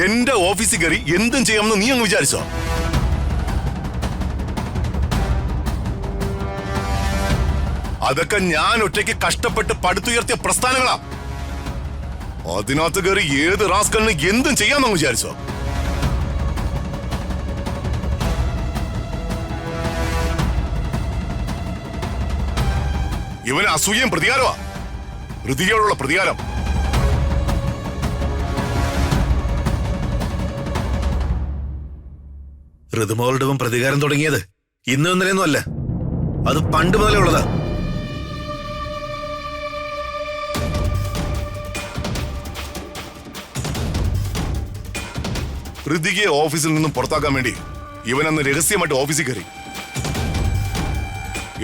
എന്റെ ഓഫീസിൽ കയറി എന്തും ചെയ്യാമെന്ന് നീ അങ്ങ് വിചാരിച്ചോ? അതൊക്കെ ഞാൻ ഒറ്റയ്ക്ക് കഷ്ടപ്പെട്ട് പടുത്തുയർത്തിയ പ്രസ്ഥാനങ്ങളാ. അതിനകത്ത് കയറി ഏത് റാസ്കലിന് എന്തും ചെയ്യാമെന്ന് വിചാരിച്ചോ? ഇവന് അസൂയം പ്രതികാരമാ, ഋതികയോടുള്ള പ്രതികാരം. ഋതുമോളുടെ പ്രതികാരം തുടങ്ങിയത് ഇന്നും ഇന്നലെയൊന്നും അല്ല, അത് പണ്ട് മുതലേ ഉള്ളതാ. ഋതികയെ ഓഫീസിൽ നിന്നും പുറത്താക്കാൻ വേണ്ടി ഇവനന്ന് രഹസ്യമായിട്ട് ഓഫീസിൽ കയറി.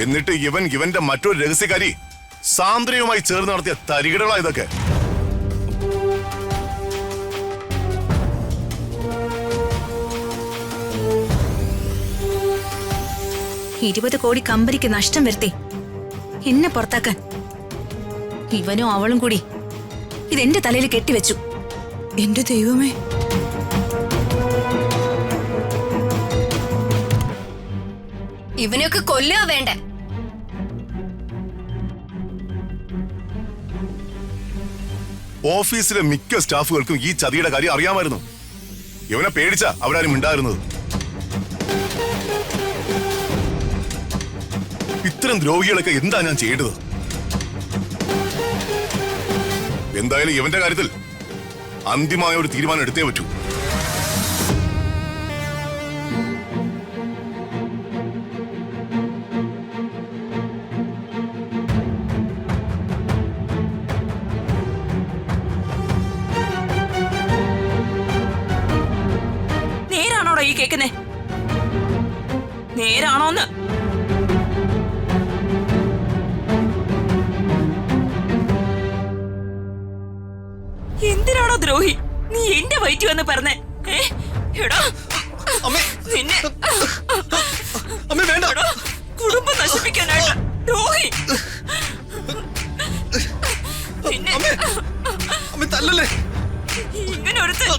എന്നിട്ട് ഇവന്റെ മറ്റൊരു രഹസ്യക്കാരി സാന്ദ്രയുമായി ചേർന്ന് നടത്തിയ തരികിടകളാ ഇതൊക്കെ. $20 കോടി കമ്പനിക്ക് നഷ്ടം വരുത്തി എന്നെ പുറത്താക്കാൻ ഇവനും അവളും കൂടി ഇതെന്റെ തലയിൽ കെട്ടിവെച്ചു. എന്റെ ദൈവമേ, ഇവനൊക്കെ കൊല്ലുക വേണ്ട. ഓഫീസിലെ മിക്ക സ്റ്റാഫുകൾക്കും ഈ ചതിയുടെ കാര്യം അറിയാമായിരുന്നു. ഇവനെ പേടിച്ച അവരാരും മിണ്ടായിരുന്നത്. ഇത്തരം ദ്രോഹികളൊക്കെ എന്താ ഞാൻ ചെയ്യേണ്ടത്? എന്തായാലും ഇവന്റെ കാര്യത്തിൽ അന്തിമമായ ഒരു തീരുമാനം എടുത്തേ പറ്റൂ. നേരാണോടോ ഈ കേക്കുന്നേ? നേരാണോന്ന്? എന്തിനാണോ ദ്രോഹി നീ എന്റെ വയറ്റി വന്ന് പറഞ്ഞേ? നിന്നെ കുടുംബം നശിപ്പിക്കാനായിട്ട് ദ്രോഹി. ഇങ്ങനെ ഒരുത്തൻ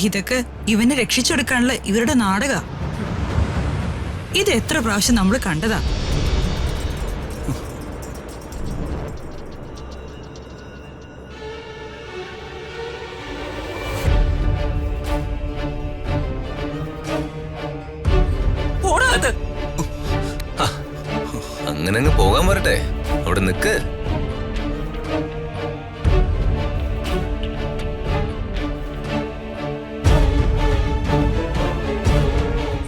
ഇതൊക്കെ ഇവനെ രക്ഷിച്ചെടുക്കാനുള്ള ഇവരുടെ നാടക. ഇത് എത്ര പ്രാവശ്യം നമ്മൾ കണ്ടതാ. അങ്ങനെ അങ്ങ് പോകാൻ വരട്ടെ, അവിടെ നിക്ക്.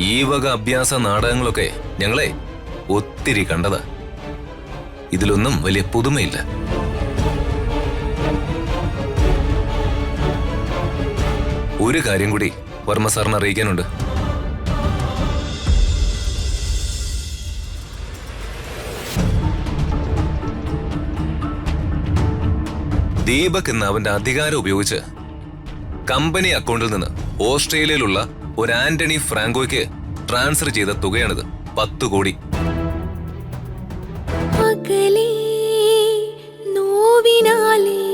ഈ വക അഭ്യാസ നാടകങ്ങളൊക്കെ ഞങ്ങളെ ഒത്തിരി കണ്ടതാ. ഇതിലൊന്നും വലിയ പുതുമയില്ല. ഒരു കാര്യം കൂടി വർമ്മ സാറിന് അറിയിക്കാനുണ്ട്. ദീപക് എന്ന അവന്റെ അധികാരം ഉപയോഗിച്ച് കമ്പനി അക്കൗണ്ടിൽ നിന്ന് ഓസ്ട്രേലിയയിലുള്ള ഒരു ആന്റണി ഫ്രാങ്കോയ്ക്ക് ട്രാൻസ്ഫർ ചെയ്ത തുകയാണിത്, 10 കോടി. നോവിനാലേ